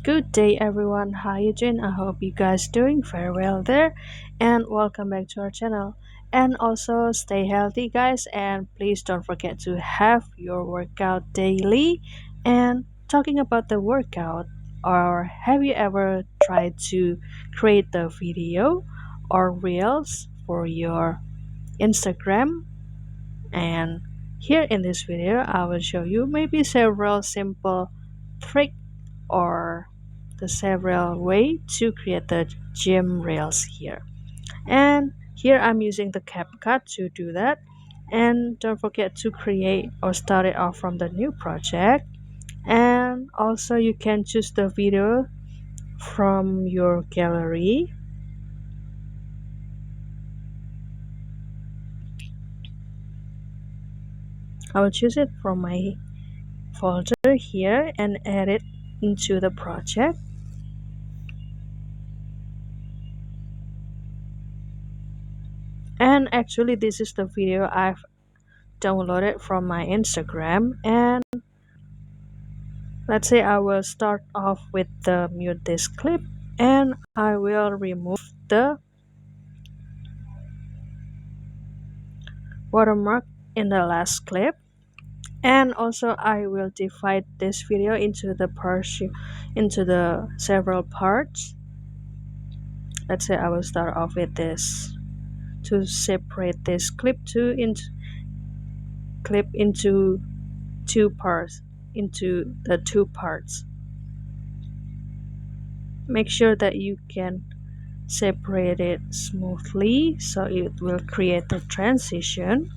Good day everyone, how you doing? I hope you guys doing very well there and welcome back to our channel. And also stay healthy guys, and please don't forget to have your workout daily. And talking about the workout, or have you ever tried to create the video or reels for your Instagram? And here in this video I will show you maybe several simple tricks or the several way to create the gym reels here. And here I'm using the Capcut to do that. And don't forget to create or start it off from the new project. And also you can choose the video from your gallery. I will choose it from my folder here and add it into the project. And actually this is the video I've downloaded from my Instagram. And let's say I will start off with the mute this clip, and I will remove the watermark in the last clip. And also I will divide this video into the several parts. Let's say I will start off with this to separate this clip into two parts. Make sure that you can separate it smoothly so it will create the transition.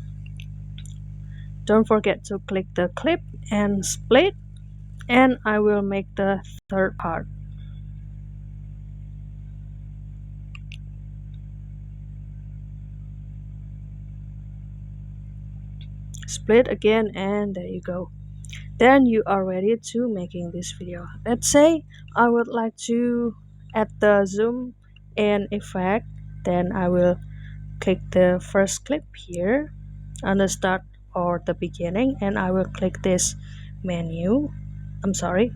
Don't forget to click the clip and split, and I will make the third part. Split again, and there you go. Then you are ready to making this video. Let's say I would like to add the zoom in effect. Then I will click the first clip here on the start or the beginning, and I will click this menu. I'm sorry,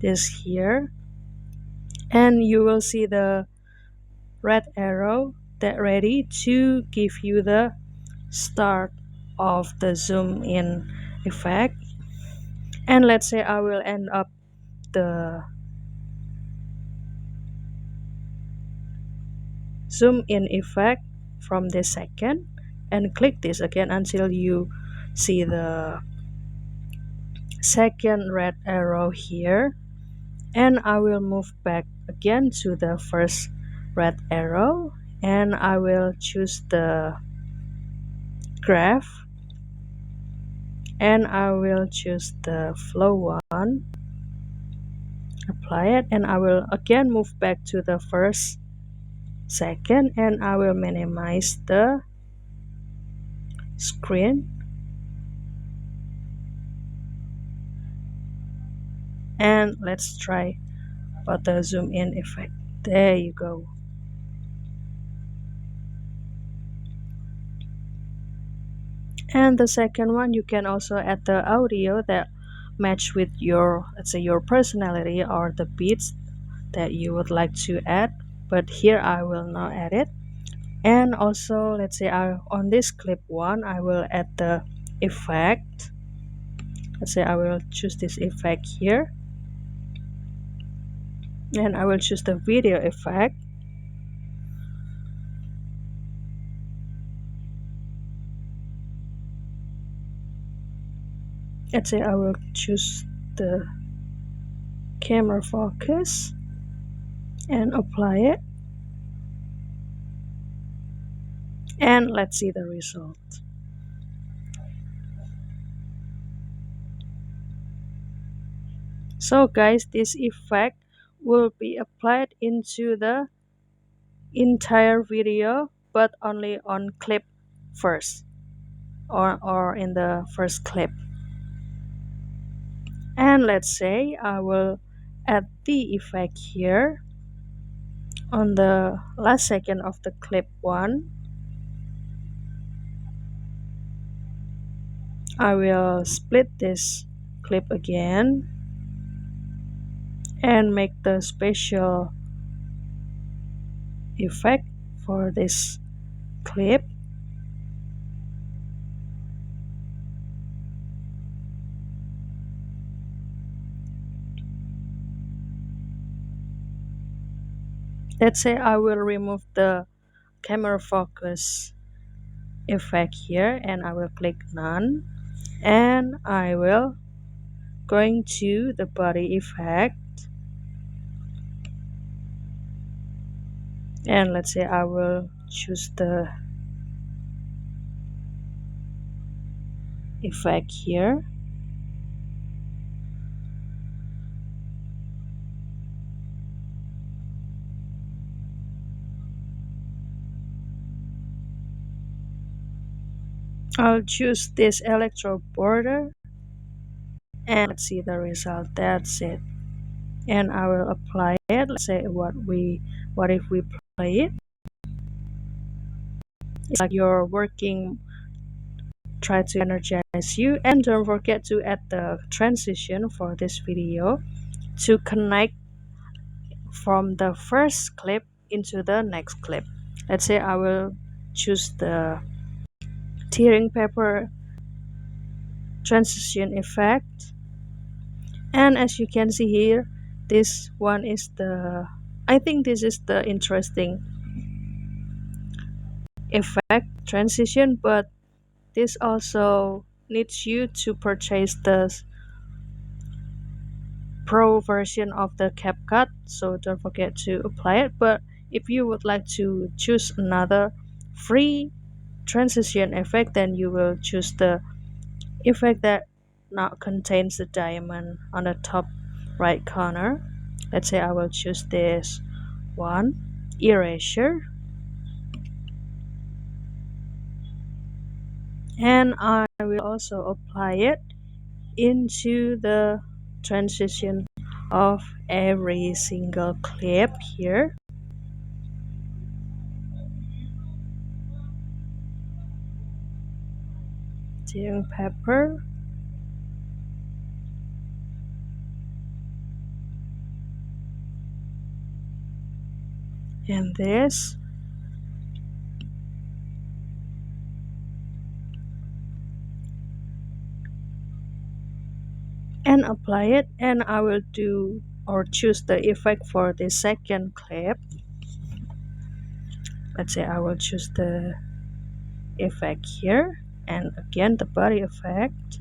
this here, and you will see the red arrow that ready to give you the start of the zoom in effect. And let's say I will end up the zoom in effect from this second, and click this again until you see the second red arrow here. And I will move back again to the first red arrow, and I will choose the graph, and I will choose the flow one, apply it, and I will again move back to the first second, and I will minimize the screen, and let's try about the zoom in effect. There you go. And the second one, you can also add the audio that match with your, let's say, your personality or the beats that you would like to add, but here I will not add it. And also let's say on this clip one I will add the effect. Let's say I will choose this effect here, and I will choose the video effect. Let's say I will choose the camera focus and apply it, and let's see the result. So guys, this effect will be applied into the entire video, but only on clip first, or in the first clip. And let's say I will add the effect here on the last second of the clip one. I will split this clip again and make the special effect for this clip. Let's say I will remove the camera focus effect here and I will click none, and I will going to the body effect, and let's say I will choose the effect here. I'll choose this electro border and let's see the result. That's it. And I will apply it. Let's say what if we play it? It's like you're working, try to energize you, and don't forget to add the transition for this video to connect from the first clip into the next clip. Let's say I will choose the tearing paper transition effect, and as you can see here, this one is the, I think this is the interesting effect transition, but this also needs you to purchase the pro version of the Capcut, so don't forget to apply it. But if you would like to choose another free transition effect, then you will choose the effect that not contains the diamond on the top right corner. Let's say I will choose this one, erasure, and I will also apply it into the transition of every single clip here. Tearing paper, and this, and apply it, and I will do or choose the effect for the second clip. Let's say I will choose the effect here, and again the body effect.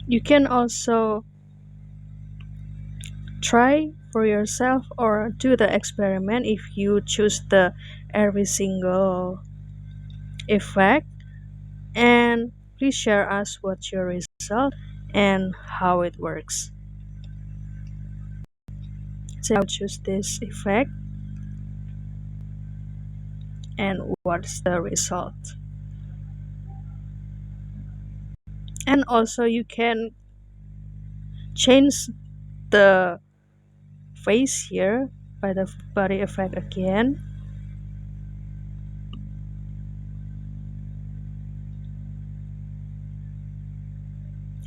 You can also try for yourself or do the experiment if you choose the every single effect, and please share us what's your result and how it works. So I'll choose this effect and what's the result. And also you can change the face here by the body effect again,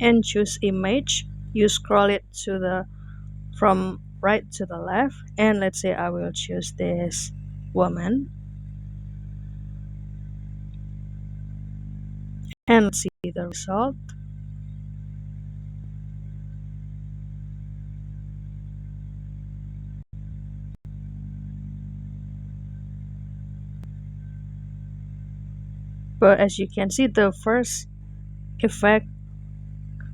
and choose image. You scroll it to the from right to the left, and let's say I will choose this woman, and let's see the result. But as you can see, the first effect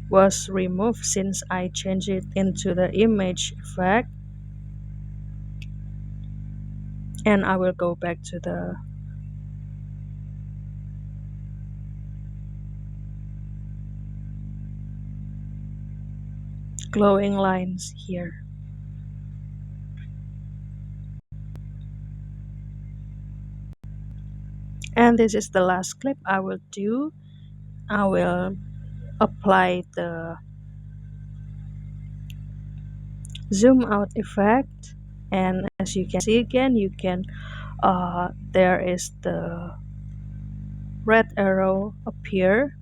was removed since I changed it into the image effect, and I will go back to the glowing lines here. And this is the last clip I will do. I will apply the zoom out effect, and as you can see again, you can there is the red arrow appear,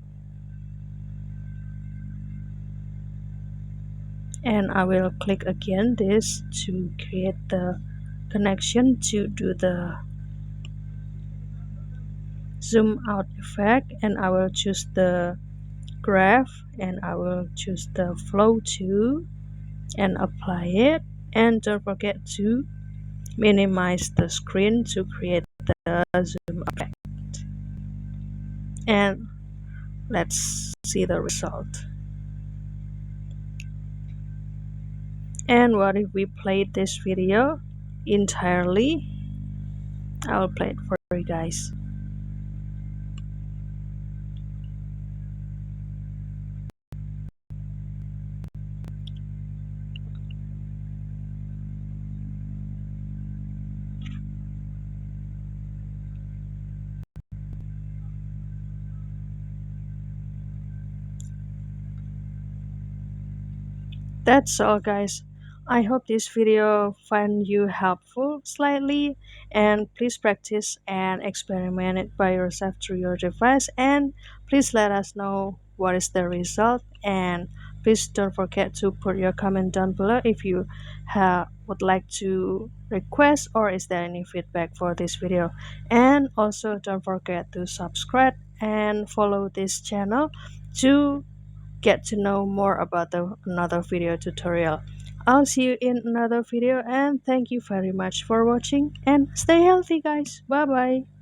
And I will click again this to create the connection to do the zoom out effect, and I will choose the graph, and I will choose the flow to and apply it. And don't forget to minimize the screen to create the zoom effect. And let's see the result. And what if we played this video entirely? I'll play it for you guys. That's all, guys. I hope this video find you helpful slightly, and please practice and experiment it by yourself through your device, and please let us know what is the result, and please don't forget to put your comment down below if you would like to request or is there any feedback for this video. And also don't forget to subscribe and follow this channel to get to know more about another video tutorial. I'll see you in another video, and thank you very much for watching, and stay healthy, guys. Bye bye.